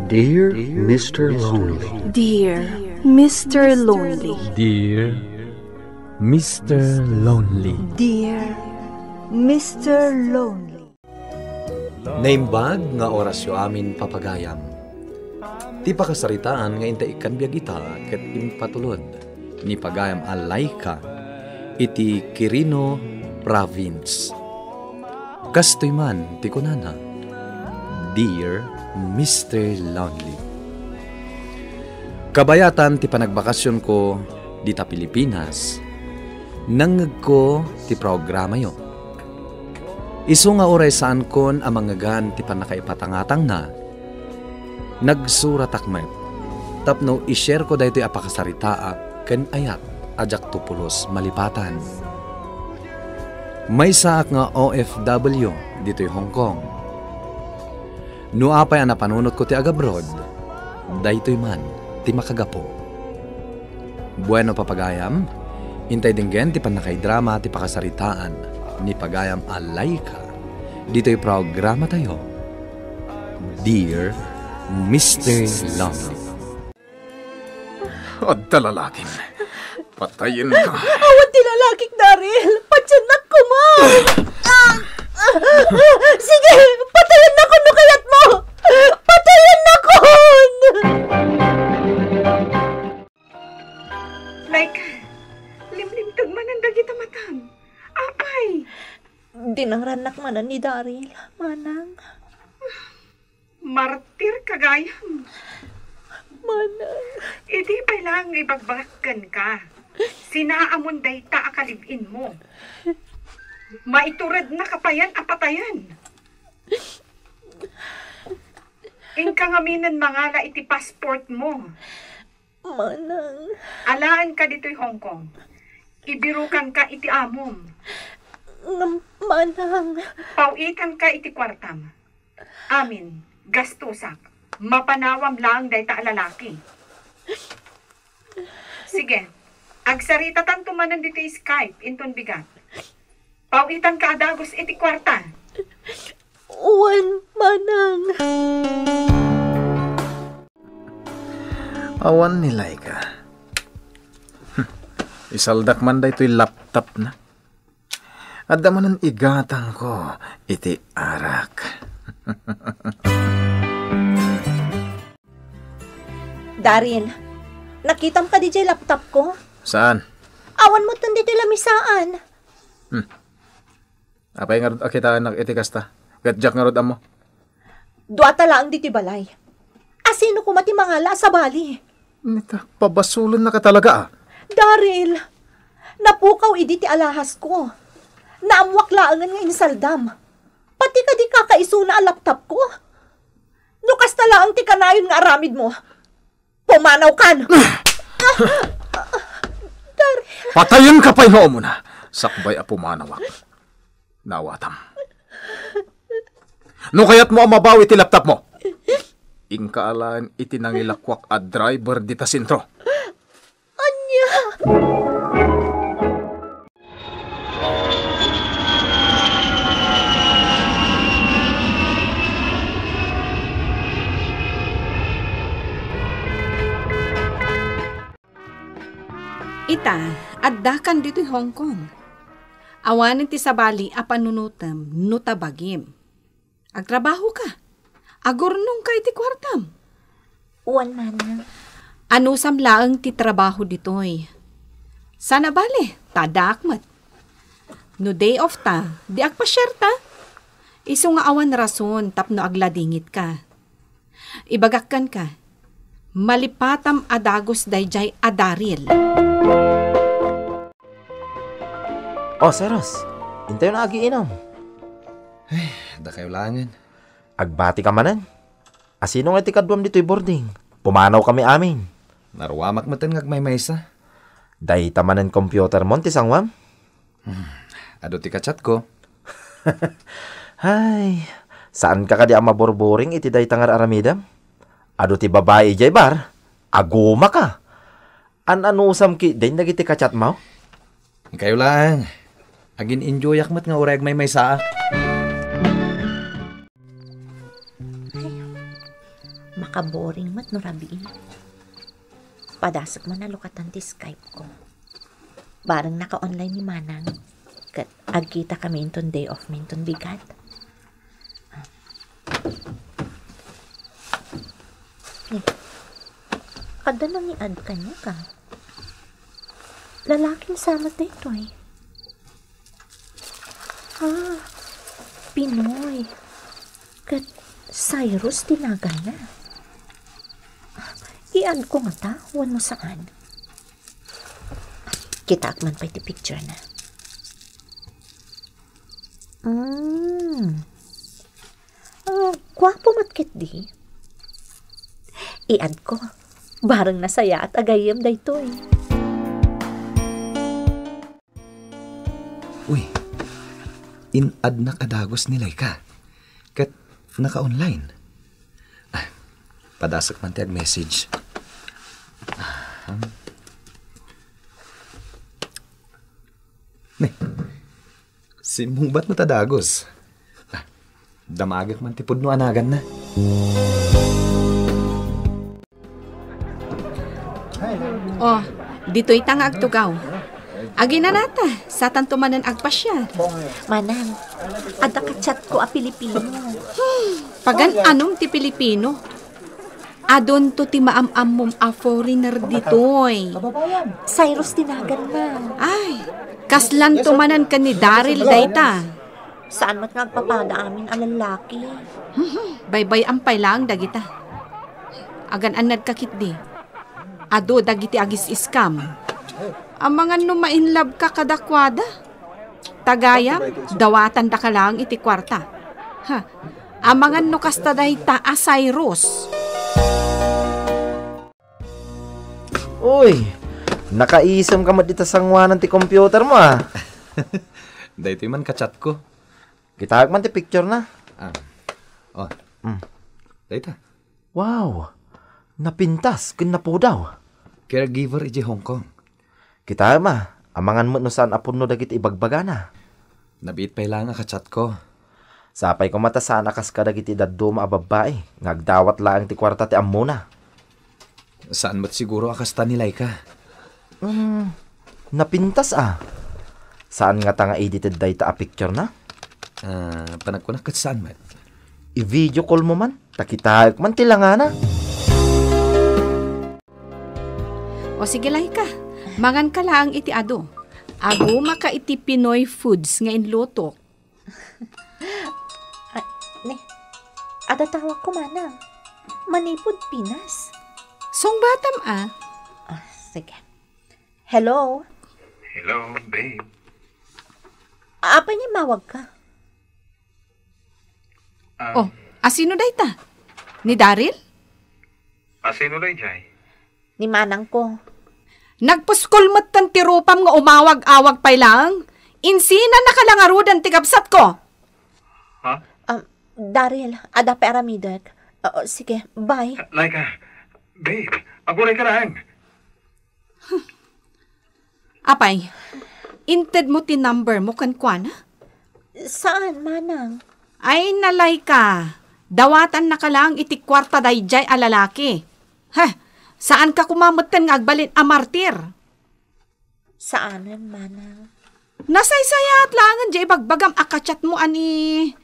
Dear Mr. Lonely. Dear Mr. Lonely. Dear Mr. Lonely. Dear Mr. Lonely. Naimbag nga orasyo amin papagayam. Ti pakasaritaan nga inta ikan biyag ita ket impatulod ni pagayam alayka iti Quirino Province. Kastoy man ti kunana, Dear Mr. Lonely. Kabayatan ti panagbakasyon ko dita Pilipinas, nangag ko ti programa yo. Isu nga oray saan kon amangagan ti panakaipatangatang na, nagsurat akmet, tapno ishare ko dahito apakasaritaa ken ayat ajak tupulos malipatan. May saak nga OFW dito'y Hong Kong. No apay ang napanunot ko ti agabroad, daytoy man ti makagapo. Bueno papagayam, intay dinggen ti panakaidrama ti pakasaritaan ni pagayam alayka, dito'y programa tayo, Dear Mr. Lonely. At talalaking, patayin ka. Awan ti lalakik, Daryl. Patsanak ko, ma. Sige, patayin na ko, nukayat mo. Patayin na ko. Like, limlimtag man ang dagita matang. Apay. Dinangranak manan ni Daryl, manang. Martir kagayam. Manang. Idi pa lang ibagbagkan ka. Sinaamon day ta akalibin mo. Maiturad na kapayan apatayan. Ingkangaminan mangala iti passport mo. Manang. Alaan ka dito'y Hong Kong. Ibirukan ka iti amom. Manang. Pauitan ka iti kwartam. Amin, gastusak. Mapanawam lang day ta lalaki. Sige, agsarita tanto manan dito Skype, inton bigat. Pauitan ka adagos iti kwarta. Uwan, manang. Awan ni Laika. Isaldak man da ito'y laptop na. At damanan igatang ko iti arak. Daryl, nakitam ka di jay laptop ko? Saan? Awan mo tan di lamisaan. Apay nga rod akita anak iti kasta. Gadjak nga rod amo. Duata lang di balay. Asino ko mati mangala sa bali? Nita, pabasulan na ka talaga ah. Daryl, napukaw idi ti alahas ko. Naamwak laangan nga insaldam. Pati ka di kakaisuna ang laptop ko. Nukas na lang ti kanayon nga aramid mo. Pumanaw kan! Daryl. Patayin ka pa'y mo na. Sakbay a pumanawak. Nawatam. No kaya't mo ang mabawi ti laptop mo. Ingkaalaan iti nangilakwak a driver di ta sintro. Anya! Ita, addakan dito'y Hong Kong. Awanin ti sabali a panunutam no tabagim. Agtrabaho ka. Agurnong ka iti kwartam. Uwan, manang. Ano samlaang ti trabaho dito'y? Sana bale, tadakmat. No day off ta, di agpasyar ta. Isu nga awan rason tapno agladingit ka. Ibagakkan ka. Malipatam adagos dayjay adaril. Oh, Seros. Hintayo na agiinom. Ay, da kayo langan. Agbati ka manan. Asino nga tikadwam dito'y boarding. Pumanaw kami amin. Naruwamak matan ngagmaymaysa. Day tamanan computer mo, tisangwam. Ado ti kachat ko. Hay, saan ka kadi ang maborboring iti day tangar aramidam? Ado ti babae jay bar? Aguma ka. Anusam ki, day nagiti kachat mo? Kayo lang. Agin enjoy akmat nga oreg may saa. nakaboring mat no rabi. Padasag man na lukatan ti Skype ko. Barang naka-online ni Manang. Kat agkita kami inton day off minton bigat. Kada nang i-add ka niya ka. Lalaking sama dito eh. Pinoy. Kat Cyrus tinaga na. I-add ko nga ta, huwan mo saan. Kita akman pa iti picture na. Gwapo matkit di. I-add ko. Barang nasaya at agayam da ito eh. Uy, in-add na kadagos nilay ka. Kat naka-online. Padasak man tiyag message. Simong ba't mo tadagos? Damagak man tipod no anagan na. Oh, dito'y tangag tugaw. Agi na nata, sa tantumanan agpasya. Manang, ada ka chat ko a Pilipino. Pagan anong ti Pilipino? Adon to ti maam-am mom a foreigner ditoy. Cyrus tinagan na. Ay, kaslan tumanan ka ni Daryl dayta. Saan mat nagpapada amin ang lalaki? Baybay ampay lang dagita. Agan anad kakit di. Ado dagiti agis iskam. Ang mga numainlab ka kadakwada. Tagayam, dawatan da ka lang iti kwarta. Ha, ang mga nukasta dayta a Cyrus. Uy, nakaisam ka mat dito sangwanan ti computer mo ah. Dahito man kachat ko. Kitahag man ti picture na. Dahito. Wow, napintas, kinapo daw. Caregiver iji Hong Kong. Kitahag ma, amangan mo no saan apon no dagit ibagbagana. Nabiit pa lang kachat ko. Sapay ko mata saan akas ka dagiti daddo maababae. Ngagdawat lang ti kwarta ti amuna. Saan mo't siguro akasta nilay ka? Napintas ah. Saan nga ta nga edited dayta a picture na? Panagkunak kat saan mat? I-video call mo man. Takitahag man tilangana. O sige lay ka, mangan ka lang iti ado. Ago maka iti Pinoy foods nga inluto. Ada tawag ko Manang. Manipod Pinas. Song batam Sige. Hello? Hello, babe. Apa niya mawag ka? Oh, asino dayta? Ni Daryl? Asino day, Jay? Ni Manang ko. Nagpuskulmat tan tirupam nga umawag-awag pay lang. Insina nakalangarudan tigabsat ko. Daryl, ada pa aramidag. Sige, bye. Laika, babe, aguray ka lang. Apay, inted mo ti number mo kankwana? Saan, Manang? Ay nalay ka. Dawatan na ka lang iti kwarta dayjay a lalaki. Saan ka kumamatan nga agbalin a martir? Saanan, Manang? Nasaysayat langan jay bagbagam akachat mo ani...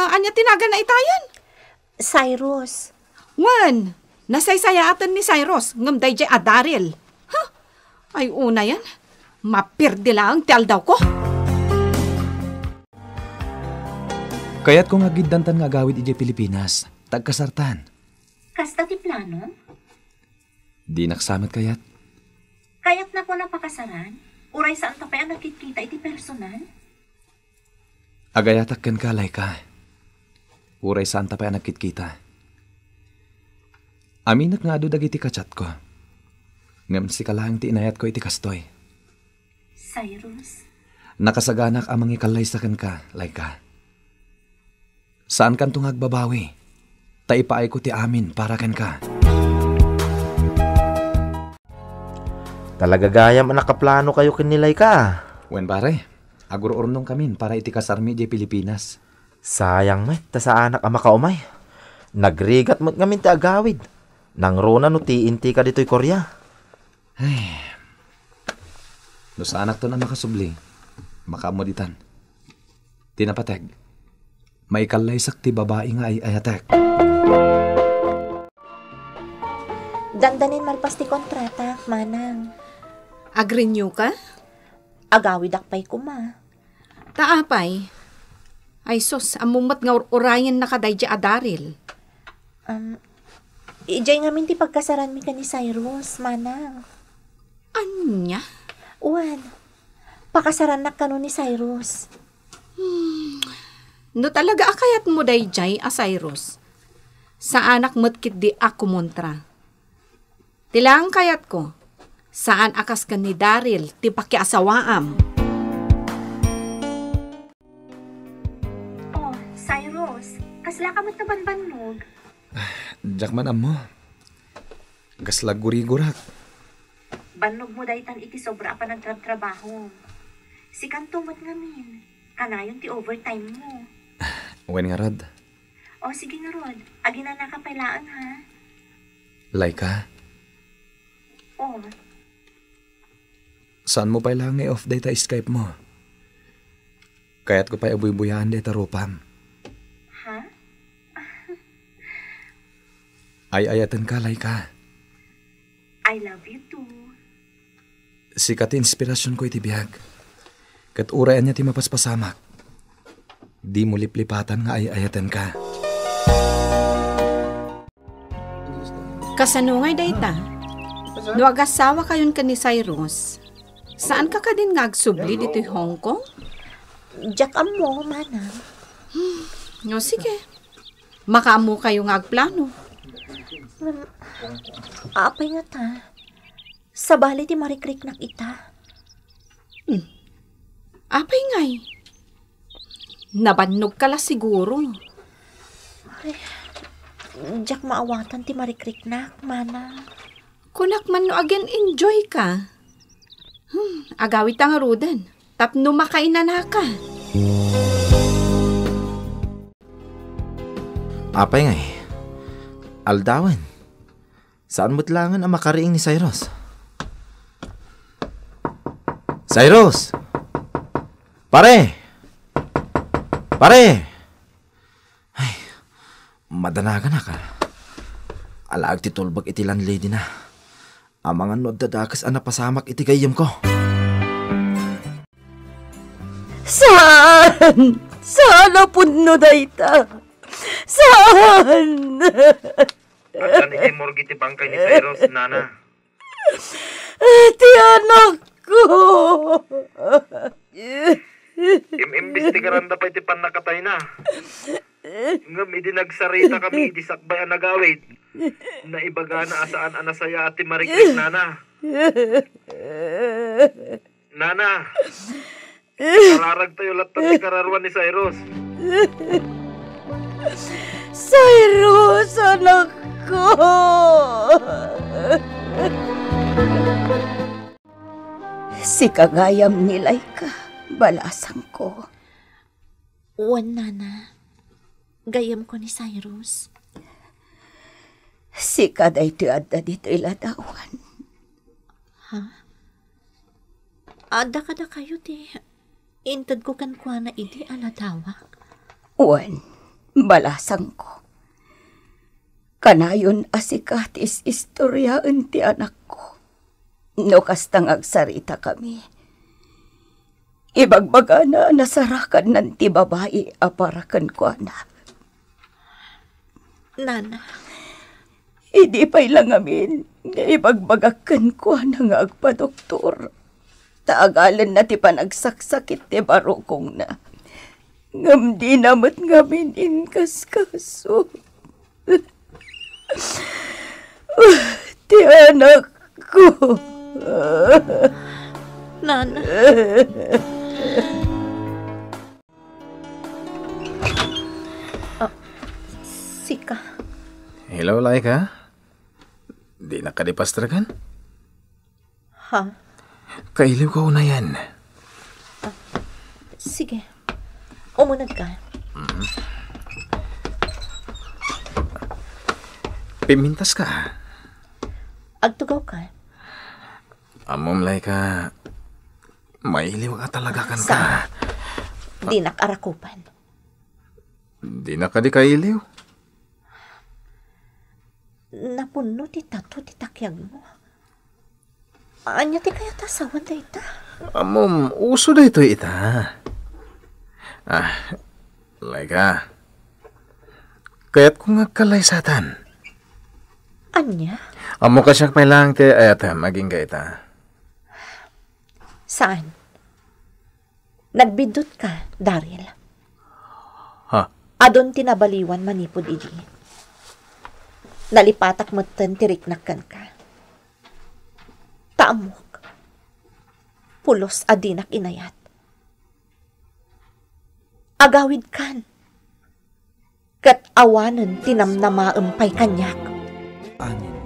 anya tinagan na itayan? Cyrus. Wan, nasaysayatan ni Cyrus ngam dayjay a Daryl. Ay una yan, mapirdi lang ti aldaw ko. Kaya't kung agiddantan nga agawid iji Pilipinas, tagkasartan. Kasta ti plano? Di naksamat kayat. Kaya't na ko napakasaran? Uray saan tapay ang nagkikita iti personal? Agayatak ken ka, Laika. Uray saan tapay ang nagkikita. Aminak nga ado dagiti kachat ko. Ngam si kalahang ti inayat ko iti kastoy. Cyrus? Nakasaganak amang ikalay sa ken ka, Laika. Saan kan tungag babawi? Taipaay ko ti amin para ken ka. Talaga gayam ang nakaplano kayo kinilay ka. Wen pare, agur-urnong kamin para iti kasarmi di Pilipinas. Sayang may, ta sa anak ang makaumay. Nagrigat mo't ngamin ti agawid. Nang rona no ti inti ka dito'y Korea. No sa anak to na makasubli, makamuditan. Tinapateg, may kalaysak ti babae nga ay ayatek. Dandanin malpas ti kontrata, manang. Agrenew ka? Agawid akpay ko, ma. Taapay. Ay sus, amumat nga urayan na kaday di adaril. Ijay ngamin ti pagkasaran mi ka ni Cyrus, manang. Anya? Uwan, pakasaran na ka no ni Cyrus. No talaga akayat mo day jay a Cyrus. Sa anak mo't kit di ako montra. Tilang kayat ko, saan akas ka ni Daryl ti pakiasawaam. Oh, Cyrus, kasla ka mo't nabanbanog. Diyak man mo. Gaslag guri-gurak. Banog mo daytan iti sobra pa nagtrabaho. Si kantumot ngamin, kanayon ti overtime mo. Wen nga rod. O sige nga rod, agina na kapailaan ha. Laika, O, saan mo pa ilang off data Skype mo? Kaya't ko pa ibuy-buyahan data rupam. ha? Ay-ayatan ka, Laika. I love you too. Sikat inspirasyon ko iti biyag. Kat urayan niya ti mapaspasamak. Di mo liplipatan nga ay-ayatan ka. Kasanungay dayta. No agasawa kayon ka ni Cyrus. Saan ka din nga agsubli dito'y Hong Kong? Jack mo, manang. No sige. Makaamu kayo nga agplano. Apay nga ta. Sa bali ti marikrik nak ita. Apay ngay. Nabannog ka la siguro. Jack maawatan ti marikrik nak, manang. Kunak man no again enjoy ka. Agawit ang rudan. Tapno makainan na ka. Apay nga eh. Aldawan. Saan mo't langan ang makariing ni Cyrus? Cyrus! Pare! Pare! Ay, madanagan na ka. Alaag ti tulbag iti landlady na. Ang mga nod dadakas ang napasamak iti gayam ko. Saan? Saan na punno dayta? Saan? At saan iti morgi ti bangkay ni Cyrus, nana? Ti anak ko. Imbis ti karanda pa iti panakatay na. Ngam iti nagsarita kami iti sakbay ang nagawid. Naibaga na asaan anasaya ati marikrik, nana. Nana, kararag tayo lahat ni kararwan ni Cyrus. Cyrus, anak ko. Si kagayam ni Laika, balasang ko. Uwan, nana. Gayam ko ni Cyrus. Si kaday ti adda dito iladawan. Ha? Ada kada kayo ti. Intad ko kan kwa na idi alatawak. Uwan, balasang ko. Kanayon asikatis istoryaan ti anak ko. No kastang agsarita kami. Ibagbaga na nasarakan ng ti babae aparakan ko na. Nana. Hindi pa'y lang amin nga ibagbagakan ko na nga agpa-doktor. Taagalan na ti panagsaksakit ti barukong na. Ngam di namat ngamin inkaskaso. Ti anak ko. Nana. Sika. Hello, Laika. Di na kadipastragan? Ha? Kailiw ko na yan. Sige. Umunag ka. pimintas ka. Agtugaw ka. Amumlay ka. Mailiw ka talaga kan ka. Saan? Di nakarakupan. Di na ka di kailiw. Napuno ti tato ti takyag mo. Anya ti kaya tasawan da ita? Amom, uso da ito ita. Laika. Kaya't kung agkalaysatan. Anya? Amo ka siyang may lang ti ayata maging ka ita. Saan? Nagbidot ka, Daryl. Ha? Adon tinabaliwan manipod iji. Nalipatak matan tiriknakan ka. Taamok. Pulos adinak inayat. Agawid kan. Kat awanan tinamnamaampay kanyak. Anin